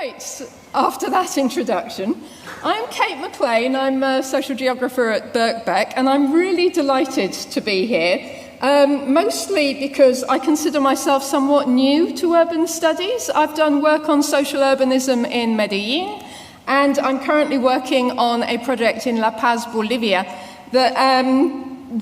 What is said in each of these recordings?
Right, after that introduction, I'm Kate Maclean, I'm a social geographer at Birkbeck, and I'm really delighted to be here, mostly because I consider myself somewhat new to urban studies. I've done work on social urbanism in Medellin, and I'm currently working on a project in La Paz, Bolivia, that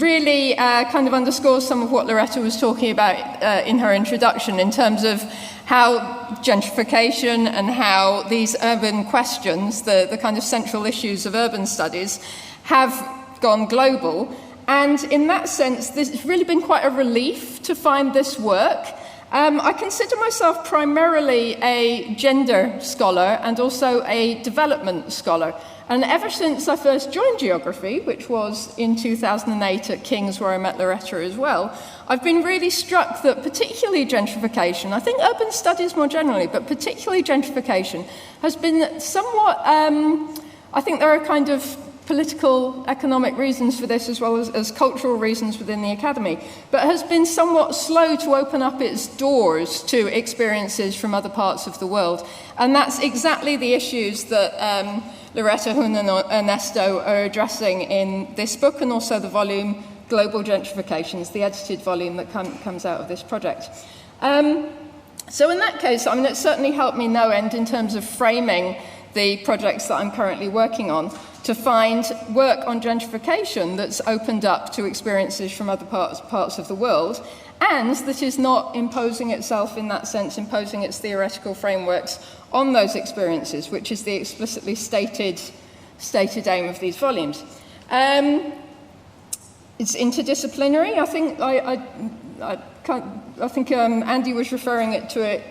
really kind of underscores some of what Loretta was talking about in her introduction in terms of how gentrification and how these urban questions, the kind of central issues of urban studies, have gone global. And in that sense, this has really been quite a relief to find this work. I consider myself primarily a gender scholar and also a development scholar. And ever since I first joined geography, which was in 2008 at King's, where I met Loretta as well, I've been really struck that particularly gentrification, I think urban studies more generally, but particularly gentrification, has been somewhat, I think there are kind of political, economic reasons for this as well as cultural reasons within the academy, but has been somewhat slow to open up its doors to experiences from other parts of the world. And that's exactly the issues that Loretta, Hun and Ernesto are addressing in this book and also the volume Global Gentrifications, the edited volume that comes out of this project. So in that case, I mean, it certainly helped me no end in terms of framing the projects that I'm currently working on to find work on gentrification that's opened up to experiences from other parts of the world, and that is not imposing itself in that sense, imposing its theoretical frameworks on those experiences, which is the explicitly stated aim of these volumes. It's interdisciplinary. I think Andy was referring to it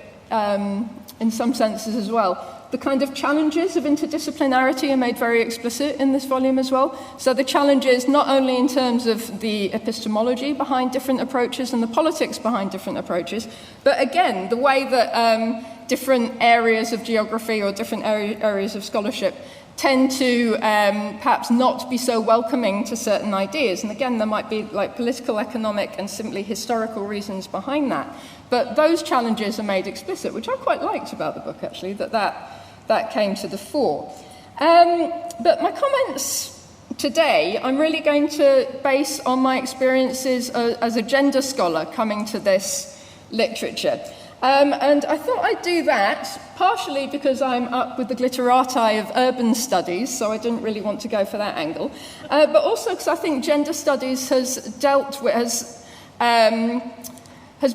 in some senses as well. The kind of challenges of interdisciplinarity are made very explicit in this volume as well. So the challenges not only in terms of the epistemology behind different approaches and the politics behind different approaches, but again, the way that different areas of geography or different areas of scholarship tend to perhaps not be so welcoming to certain ideas. And again, there might be like political, economic, and simply historical reasons behind that. But those challenges are made explicit, which I quite liked about the book, actually, that came to the fore. But my comments today, I'm really going to base on my experiences as a gender scholar coming to this literature. And I thought I'd do that, partially because I'm up with the glitterati of urban studies, so I didn't really want to go for that angle, but also because I think gender studies has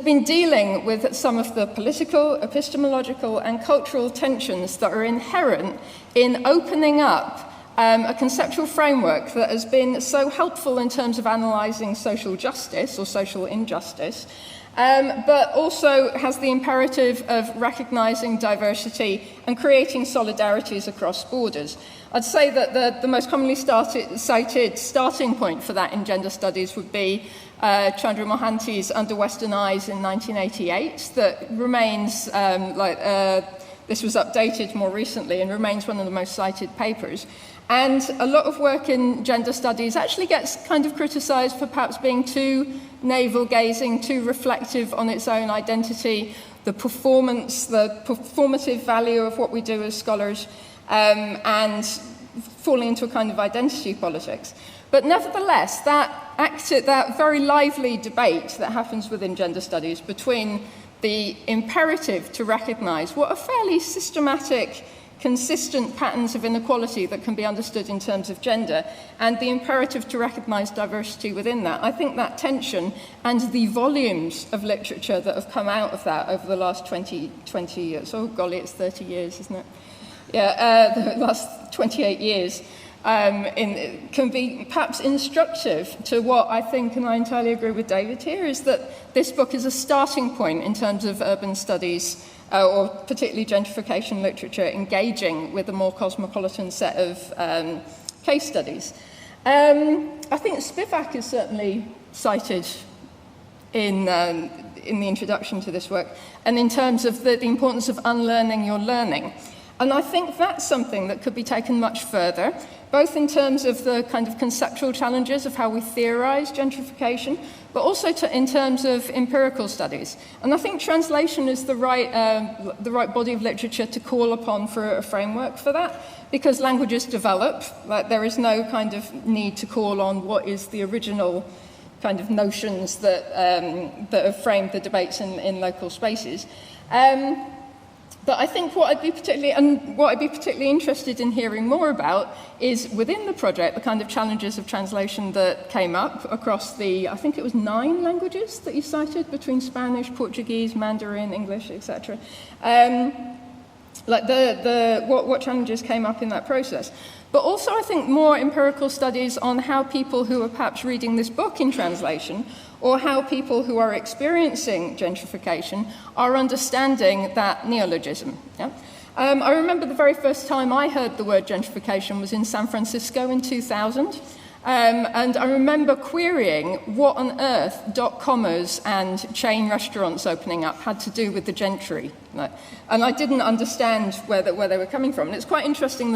been dealing with some of the political, epistemological, and cultural tensions that are inherent in opening up a conceptual framework that has been so helpful in terms of analysing social justice or social injustice, but also has the imperative of recognising diversity and creating solidarities across borders. I'd say that the most commonly cited starting point for that in gender studies would be Chandra Mohanty's Under Western Eyes in 1988, that remains, this was updated more recently and remains one of the most cited papers. And a lot of work in gender studies actually gets kind of criticised for perhaps being too navel-gazing, too reflective on its own identity, the performative value of what we do as scholars, and falling into a kind of identity politics. But nevertheless, that very lively debate that happens within gender studies between the imperative to recognise what are fairly systematic, consistent patterns of inequality that can be understood in terms of gender, and the imperative to recognise diversity within that. I think that tension and the volumes of literature that have come out of that over the last 20 years, oh golly, it's 30 years, isn't it? Yeah, the last 28 years, can be perhaps instructive to what I think, and I entirely agree with David here, is that this book is a starting point in terms of urban studies, or particularly gentrification literature, engaging with a more cosmopolitan set of case studies. I think Spivak is certainly cited in the introduction to this work, and in terms of the importance of unlearning your learning. And I think that's something that could be taken much further, both in terms of the kind of conceptual challenges of how we theorize gentrification, but also in terms of empirical studies. And I think translation is the right body of literature to call upon for a framework for that, because languages develop. Like, there is no kind of need to call on what is the original kind of notions that have framed the debates in local spaces. But I think what I'd be particularly interested in hearing more about is, within the project, the kind of challenges of translation that came up across the, I think it was 9 languages that you cited, between Spanish, Portuguese, Mandarin, English, etc. Like what challenges came up in that process. But also, I think, more empirical studies on how people who are perhaps reading this book in translation, or how people who are experiencing gentrification are understanding that neologism. Yeah? I remember the very first time I heard the word gentrification was in San Francisco in 2000. And I remember querying what on earth dot-commas and chain restaurants opening up had to do with the gentry. And I didn't understand where they were coming from. And it's quite interesting,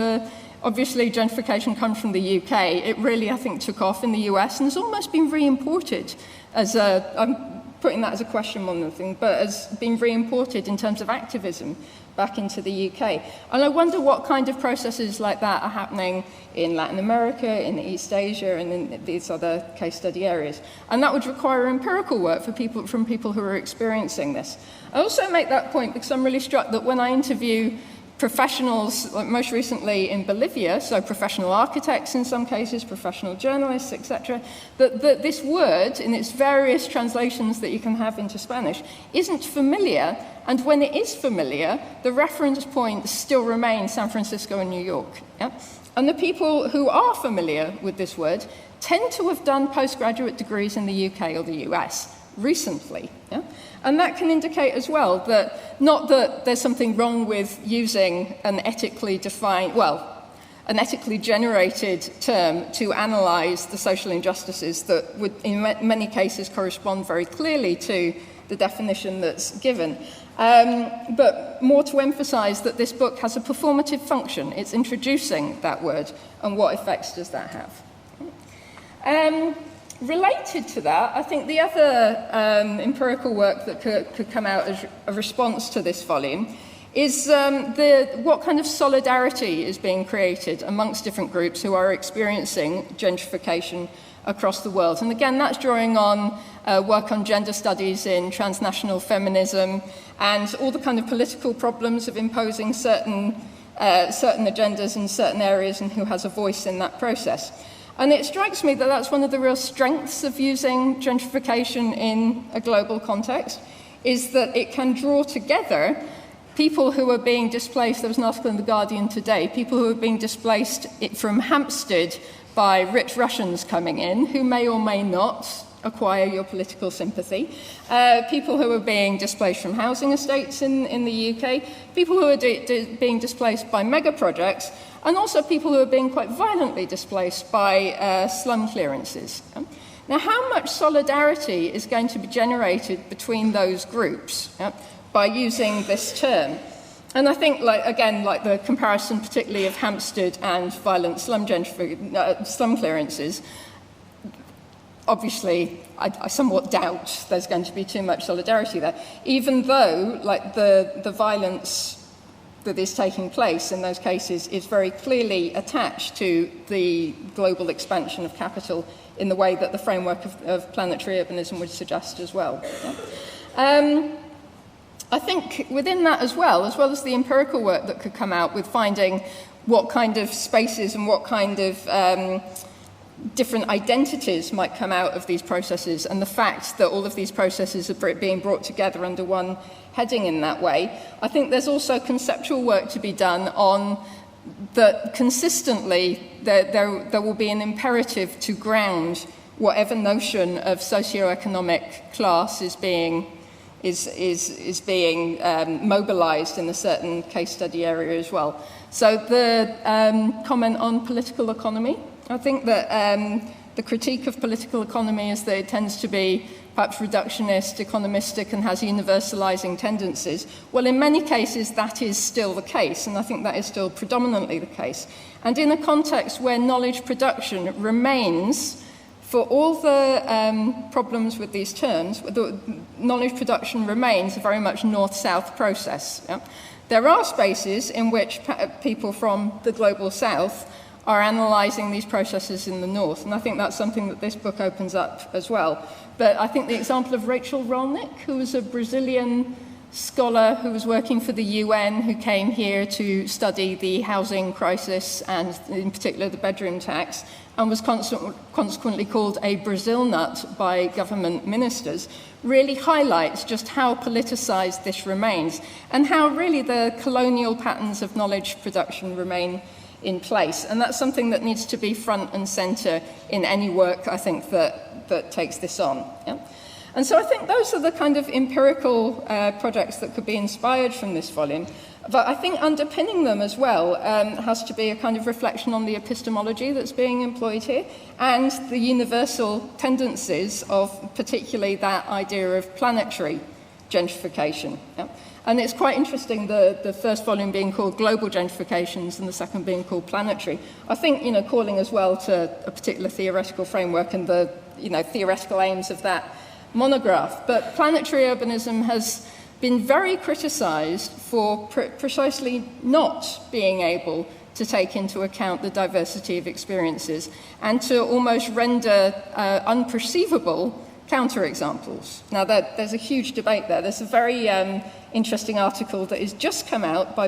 obviously gentrification comes from the UK. It really, I think, took off in the US and has almost been re-imported as I'm putting that as a question more than anything, but has been re-imported in terms of activism back into the UK. And I wonder what kind of processes like that are happening in Latin America, in East Asia, and in these other case study areas. And that would require empirical work from people who are experiencing this. I also make that point because I'm really struck that when I interview professionals, like most recently in Bolivia, so professional architects in some cases, professional journalists, etc., that this word, in its various translations that you can have into Spanish, isn't familiar, and when it is familiar, the reference points still remain San Francisco and New York. Yeah? And the people who are familiar with this word tend to have done postgraduate degrees in the UK or the US recently. Yeah? And that can indicate as well that, not that there's something wrong with using an ethically defined, an ethically generated term to analyze the social injustices that would in many cases correspond very clearly to the definition that's given. But more to emphasize that this book has a performative function. It's introducing that word, and what effects does that have? Related to that, I think the other empirical work that could come out as a response to this volume is what kind of solidarity is being created amongst different groups who are experiencing gentrification across the world. And again, that's drawing on work on gender studies in transnational feminism and all the kind of political problems of imposing certain agendas in certain areas and who has a voice in that process. And it strikes me that that's one of the real strengths of using gentrification in a global context, is that it can draw together people who are being displaced. There was an article in The Guardian today, people who are being displaced from Hampstead by rich Russians coming in, who may or may not acquire your political sympathy, people who are being displaced from housing estates in the UK, people who are being displaced by mega projects, and also people who are being quite violently displaced by slum clearances. Now, how much solidarity is going to be generated between those groups by using this term? And I think, like the comparison particularly of Hampstead and violent slum clearances, obviously, I somewhat doubt there's going to be too much solidarity there, even though the violence that is taking place in those cases is very clearly attached to the global expansion of capital in the way that the framework of planetary urbanism would suggest as well. Yeah? I think within that as well as the empirical work that could come out with finding what kind of spaces and what kind of different identities might come out of these processes, and the fact that all of these processes are being brought together under one heading in that way, I think there's also conceptual work to be done on that consistently there will be an imperative to ground whatever notion of socioeconomic class is being mobilized in a certain case study area as well. So the comment on political economy, I think that The critique of political economy is that it tends to be perhaps reductionist, economistic, and has universalizing tendencies. Well, in many cases, that is still the case, and I think that is still predominantly the case. And in a context where knowledge production remains, for all the problems with these terms, the knowledge production remains a very much north-south process. Yeah? There are spaces in which people from the global south are analysing these processes in the north, and I think that's something that this book opens up as well. But I think the example of Rachel Rolnick, who was a Brazilian scholar who was working for the UN, who came here to study the housing crisis and in particular the bedroom tax, and was consequently called a Brazil nut by government ministers, really highlights just how politicised this remains and how really the colonial patterns of knowledge production remain in place. And that's something that needs to be front and centre in any work, I think, that takes this on. Yeah? And so I think those are the kind of empirical projects that could be inspired from this volume. But I think underpinning them as well has to be a kind of reflection on the epistemology that's being employed here and the universal tendencies of particularly that idea of planetary gentrification. Yeah? And it's quite interesting, the first volume being called Global Gentrifications and the second being called Planetary. I think, calling as well to a particular theoretical framework and the, theoretical aims of that monograph. But planetary urbanism has been very criticised for precisely not being able to take into account the diversity of experiences and to almost render unperceivable counterexamples. Now, there's a huge debate there. There's a very interesting article that has just come out by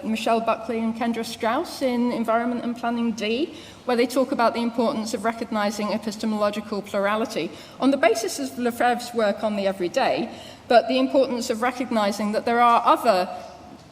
Michelle Buckley and Kendra Strauss in Environment and Planning D, where they talk about the importance of recognising epistemological plurality on the basis of Lefebvre's work on the everyday, but the importance of recognising that there are other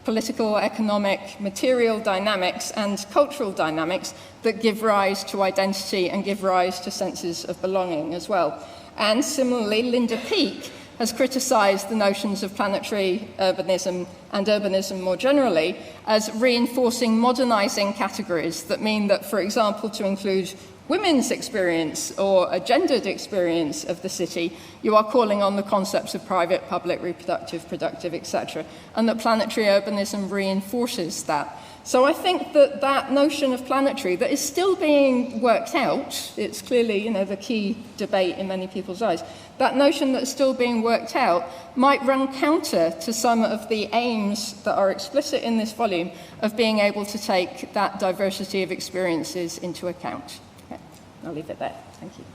political, economic, material dynamics and cultural dynamics that give rise to identity and give rise to senses of belonging as well. And similarly, Linda Peake has criticised the notions of planetary urbanism and urbanism more generally as reinforcing modernising categories that mean that, for example, to include women's experience or a gendered experience of the city, you are calling on the concepts of private, public, reproductive, productive, etc., and that planetary urbanism reinforces that. So I think that that notion of planetary that is still being worked out, it's clearly, the key debate in many people's eyes, that notion that's still being worked out might run counter to some of the aims that are explicit in this volume of being able to take that diversity of experiences into account. Okay, I'll leave it there. Thank you.